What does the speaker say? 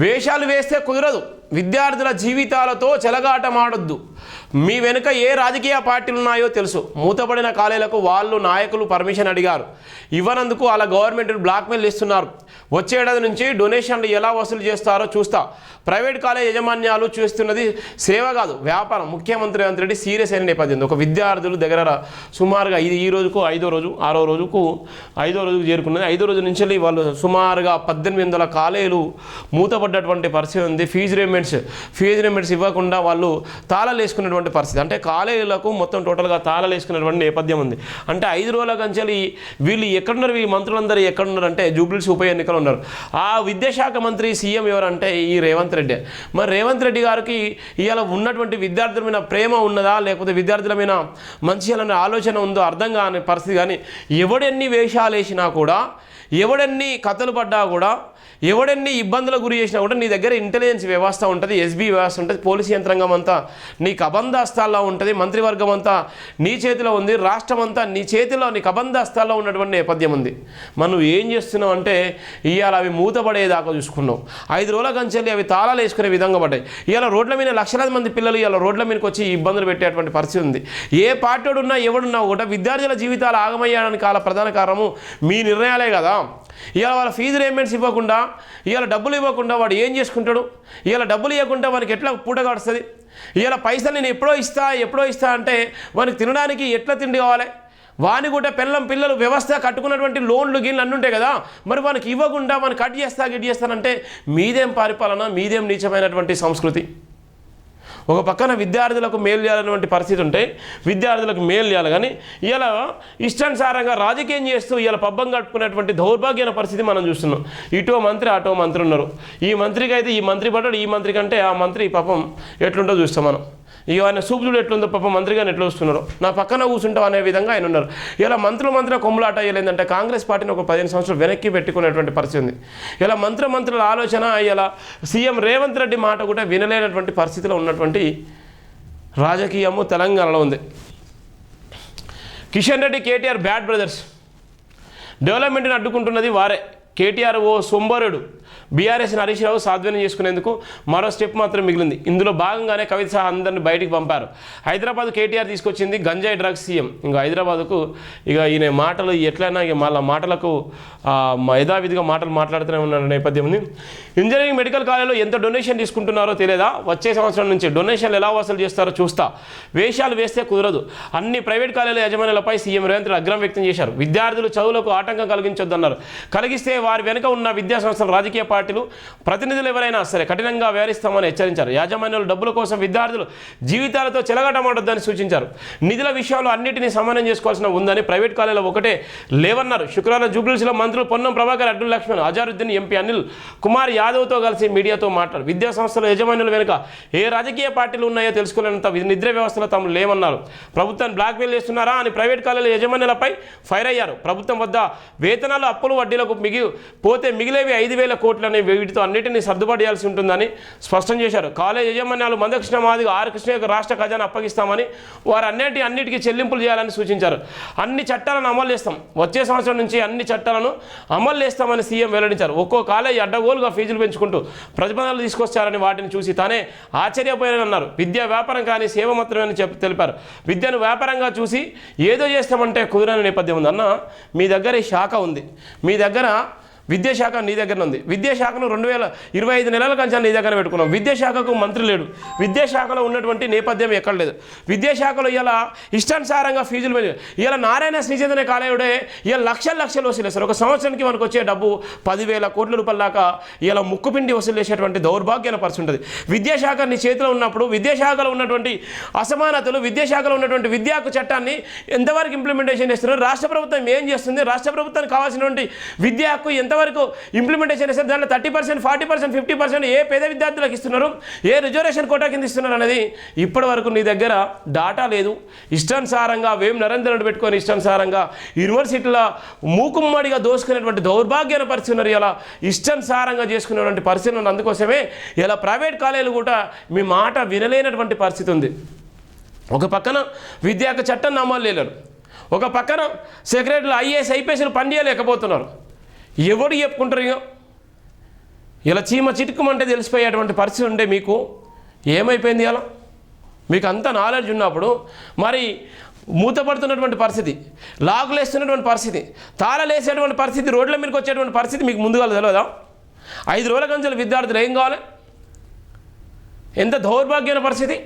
వేషాలు వేస్తే కుదరదు, విద్యార్థుల జీవితాలతో చెలగాటమాడొద్దు. మీ వెనుక ఏ రాజకీయ పార్టీలు ఉన్నాయో తెలుసు. మూతపడిన కాలేజీలకు వాళ్ళు నాయకులు పర్మిషన్ అడిగారు, ఇవ్వనందుకు అలా గవర్నమెంట్ బ్లాక్మెయిల్ ఇస్తున్నారు. వచ్చే ఏడాది నుంచి డొనేషన్లు ఎలా వసూలు చేస్తారో చూస్తా. ప్రైవేట్ కాలేజ్ యాజమాన్యాలు చేస్తున్నది సేవ కాదు, వ్యాపారం. ముఖ్యమంత్రి రేవంత్ రెడ్డి సీరియస్ అయిన నేపథ్యం. ఒక విద్యార్థులు దగ్గర సుమారుగా ఈ రోజుకు 5వ రోజు 6వ రోజుకు 5వ రోజుకు చేరుకున్నది. 5వ రోజు నుంచి వాళ్ళు సుమారుగా 1800 కాలేజీలు మూతపడ్డటువంటి పరిస్థితి ఉంది. ఫీజు రేమెంట్స్ ఇవ్వకుండా వాళ్ళు తాళాలు వేసుకున్నటువంటి పరిస్థితి. అంటే కాలేజీలకు మొత్తం టోటల్గా తాళాలు వేసుకున్నటువంటి నేపథ్యం ఉంది. అంటే 5 రోజుల కంచెలు వీళ్ళు ఎక్కడున్నారు, ఈ మంత్రులందరూ ఎక్కడున్నారు అంటే జూబ్లీస్ ఉప ఎన్నికలు ఉన్నారు. ఆ విద్యాశాఖ మంత్రి సీఎం ఎవరంటే ఈ రేవంత్ రెడ్డి. మరి రేవంత్ రెడ్డి గారికి ఇవాళ ఉన్నటువంటి విద్యార్థుల మీద ప్రేమ ఉన్నదా, లేకపోతే విద్యార్థుల మీద మంచి ఆలోచన ఉందో అర్థం కాని పరిస్థితి. కానీ ఎవడెన్ని వేషాలు వేసినా కూడా, ఎవడెన్ని కథలు పడ్డా కూడా, ఎవడెన్ని ఇబ్బందులకు గురి చేసినా కూడా నీ దగ్గర ఇంటెలిజెన్స్ వ్యవస్థ ఉంటుంది, ఎస్బీ వ్యవస్థ ఉంటుంది, పోలీసు యంత్రాంగం అంతా నీకు అబంధాస్తాల్లో ఉంటుంది, మంత్రివర్గం అంతా నీ చేతిలో ఉంది, రాష్ట్రం అంతా నీ చేతిలో, నీకు అబంధాస్తాల్లో ఉన్నటువంటి నేపథ్యం ఉంది. మనం ఏం చేస్తున్నావు అంటే ఇవాళ అవి మూతపడేదాకా చూసుకున్నావు. 5 రోజుల కంచెల్లి అవి తాళాలు వేసుకునే విధంగా పడ్డాయి. ఇవాళ రోడ్ల మీద లక్షలాది మంది పిల్లలు ఇవాళ రోడ్ల మీదకి వచ్చి ఇబ్బందులు పెట్టేటువంటి పరిస్థితి ఉంది. ఏ పార్టీ ఉన్నా ఎవడున్నా కూడా విద్యార్థుల జీవితాలు ఆగమయ్యాడానికి ప్రధాన కారణము మీ నిర్ణయాలే కదా. ఇవాళ వాళ్ళ ఫీజు రేమెంట్స్ ఇవ్వకుండా, ఇవాళ డబ్బులు ఇవ్వకుండా వాడు ఏం చేసుకుంటాడు? ఇవాళ డబ్బులు ఇవ్వకుండా వానికి ఎట్లా పూట గడుస్తుంది? ఇవాళ పైసలు నేను ఎప్పుడో ఇస్తా అంటే వానికి తినడానికి ఎట్లా తిండి కావాలి? వాని కూడా పిల్లలు వ్యవస్థ కట్టుకున్నటువంటి లోన్లు గిన్లు అన్నీ ఉంటాయి కదా. మరి వానికి ఇవ్వకుండా వానికి కట్ చేస్తానంటే మీదేం పరిపాలన, మీదేం నీచమైనటువంటి సంస్కృతి? ఒక పక్కన విద్యార్థులకు మేలు చేయాలన్నటువంటి పరిస్థితి ఉంటే విద్యార్థులకు మేలు చేయాలి. కానీ ఇలా ఇష్టానుసారంగా రాజకీయం చేస్తూ ఇలా పబ్బం కట్టుకునేటువంటి దౌర్భాగ్యమైన పరిస్థితి మనం చూస్తున్నాం. ఇటో మంత్రి అటో మంత్రి ఉన్నారు. ఈ మంత్రికి అయితే ఈ మంత్రి పడ్డాడు, ఈ మంత్రి కంటే ఆ మంత్రి పాపం ఎట్లుంటో చూస్తాం మనం. ఇక ఆయన సూపుడు ఎట్లుందో పాపం మంత్రిగా ఎట్లా వస్తున్నారు, నా పక్కన కూర్చుంటాం అనే విధంగా ఆయన ఉన్నారు. ఇలా మంత్రుల కొమ్ములాట అయ్యేందంటే కాంగ్రెస్ పార్టీని ఒక 15 సంవత్సరాలు వెనక్కి పెట్టుకునేటువంటి పరిస్థితి ఉంది. ఇలా మంత్రుల ఆలోచన, ఇలా సీఎం రేవంత్ రెడ్డి మాట కూడా వినలేనటువంటి పరిస్థితిలో ఉన్నటువంటి రాజకీయము తెలంగాణలో ఉంది. Kishan Reddy KTR bad brothers. డెవలప్మెంట్ని అడ్డుకుంటున్నది వారే. కేటీఆర్ ఓ సొంబరుడు, బీఆర్ఎస్ని హరీష్ రావు సాధ్వనం చేసుకునేందుకు మరో స్టెప్ మాత్రం మిగిలింది. ఇందులో భాగంగానే కవిత సహా అందరిని బయటికి పంపారు. హైదరాబాద్ కేటీఆర్ తీసుకొచ్చింది గంజాయి డ్రగ్స్ సీఎం. ఇంకా హైదరాబాద్కు ఇక ఈయన మాటలు ఎట్లయినా ఇక మళ్ళీ మాటలకు యథావిధిగా మాట్లాడుతూనే ఉన్న నేపథ్యం ఉంది. ఇంజనీరింగ్ మెడికల్ కాలేజీలో ఎంత డొనేషన్ తీసుకుంటున్నారో తెలియదా? వచ్చే సంవత్సరం నుంచి డొనేషన్లు ఎలా వసూలు చేస్తారో చూస్తా. వేషాలు వేస్తే కుదరదు. అన్ని ప్రైవేట్ కాలేజీల యాజమాన్యాలపై సీఎం రేవంత్ రెడ్డి ఆగ్రహం వ్యక్తం చేశారు. విద్యార్థులు చదువులకు ఆటంకం కలిగించొద్దన్నారు. కలిగిస్తే వారి వెనుక ఉన్న విద్యా సంస్థల రాజకీయ పార్టీలు ప్రతినిధులు ఎవరైనా సరే కఠినంగా వ్యవహరిస్తామని హెచ్చరించారు. యాజమాన్యాలు డబ్బుల కోసం విద్యార్థులు జీవితాలతో చెలగాటమాడొద్దని సూచించారు. నిధుల విషయంలో అన్నింటినీ సమానం చేసుకోవాల్సిన ఉందని ప్రైవేట్ కాలేజీలో ఒకటే లేవన్నారు. శుక్రవారం జూబ్లీస్లో మంత్రులు పొన్నం ప్రభాకర్, అబ్దుల్ లక్ష్మణ్, అజారుద్దీన్, ఎంపీ అనిల్ కుమార్ యాదవ్తో కలిసి మీడియాతో మాట్లాడారు. విద్యా సంస్థల యజమానుల వెనుక ఏ రాజకీయ పార్టీలు ఉన్నాయో తెలుసుకోలేనంత నిద్ర వ్యవస్థలో తాము లేవన్నారు. ప్రభుత్వాన్ని బ్లాక్మెయిల్ చేస్తున్నారా అని ప్రైవేట్ కాలేజీల యజమానులపై ఫైర్ అయ్యారు. ప్రభుత్వం వద్ద వేతనాలు, అప్పులు, వడ్డీలకు మిగిలేవి 5,000 కోట్లని, వీటితో అన్నిటినీ సర్దుబాటు చేయాల్సి ఉంటుందని స్పష్టం చేశారు. కాలేజ్ యజమాన్యాలు మందకృష్ణ మాదిగా ఆర్ కృష్ణ రాష్ట్ర ఖజానా అప్పగిస్తామని, వారు అన్నిటికీ చెల్లింపులు చేయాలని సూచించారు. అన్ని చట్టాలను అమలు చేస్తాం, వచ్చే సంవత్సరం నుంచి అన్ని చట్టాలను అమలు చేస్తామని సీఎం వెల్లడించారు. ఒక్కో కాలేజ్ అడ్డగోలుగా ఫీజులు పెంచుకుంటూ ప్రతిపాదనలు తీసుకొచ్చారని వాటిని చూసి తానే ఆశ్చర్యపోయారన్నారు. విద్యా వ్యాపారం కానీ సేవ మాత్రమే తెలిపారు. విద్యను వ్యాపారంగా చూసి ఏదో చేస్తామంటే కుదరని నేపథ్యం ఉంది. అన్న, మీ దగ్గర ఈ శాఖ ఉంది, మీ దగ్గర విద్యాశాఖ నీ దగ్గర ఉంది. విద్యాశాఖను 2025 నెలల కంచె నీ దగ్గర పెట్టుకున్నాం. విద్యాశాఖకు మంత్రి లేడు. విద్యాశాఖలో ఉన్నటువంటి నేపథ్యం ఎక్కడ లేదు. విద్యాశాఖలో ఇలా ఇష్టానుసారంగా ఫీజులు ఇలా నారాయణ శ్రీచైతన్య కాలేయుడే ఇలా లక్షలు వసూలు చేస్తారు. ఒక సంవత్సరానికి మనకు వచ్చే డబ్బు 10,000 కోట్ల రూపాయల దాకా ఇలా ముక్కుపిండి వసూలు చేసేటువంటి దౌర్భాగ్యాన్ని పరిస్థితి ఉంటుంది. విద్యాశాఖ నీ చేతిలో ఉన్నప్పుడు విద్యాశాఖలో ఉన్నటువంటి అసమానతలు, విద్యాశాఖలో ఉన్నటువంటి విద్యాకు చట్టాన్ని ఎంతవరకు ఇంప్లిమెంటేషన్ చేస్తున్నారు? రాష్ట్ర ప్రభుత్వం ఏం చేస్తుంది? రాష్ట్ర ప్రభుత్వానికి కావాల్సినటువంటి విద్యాకు ఎంతవరకు ఇంప్లిమెంటేషన్ చేస్తారు? దాంట్లో 30%, 40%, 50% ఏ పేద విద్యార్థులకు ఇస్తున్నారు, ఏ రిజర్వేషన్ కోటా కింద ఇస్తున్నారు అనేది ఇప్పటి వరకు నీ దగ్గర డాటా లేదు. ఇష్టానుసారంగా వేం నరేంద్ర రెడ్డి పెట్టుకొని ఇష్టానుసారంగా యూనివర్సిటీల మూకుమ్మడిగా దోసుకునేటువంటి దౌర్భాగ్యాన్ని పరిస్థితి ఉన్నారు. ఇలా ఇష్టానుసారంగా చేసుకునేటువంటి పరిస్థితి ఉంది. అందుకోసమే ఇలా ప్రైవేట్ కాలేజీలు కూడా మీ మాట వినలేనటువంటి పరిస్థితి ఉంది. ఒక పక్కన విద్యాకు చట్టం అమలు లేరు, ఒక పక్కన సెక్రటరీలు IAS IPSలు పనిచేయలేకపోతున్నారు. ఎవడు చెప్పుకుంటారు? ఇలా చీమ చిటుకుమంటే తెలిసిపోయేటువంటి పరిస్థితి ఉంటే మీకు ఏమైపోయింది అలా? మీకు అంత నాలెడ్జ్ ఉన్నప్పుడు మరి మూతపడుతున్నటువంటి పరిస్థితి, లాగులేస్తున్నటువంటి పరిస్థితి, తాళలేసేటువంటి పరిస్థితి, రోడ్ల మీదకి వచ్చేటువంటి పరిస్థితి మీకు ముందుగా తెలియదా? 5 రోజుల కంచెల విద్యార్థులు ఏం కావాలి? ఎంత దౌర్భాగ్యమైన పరిస్థితి.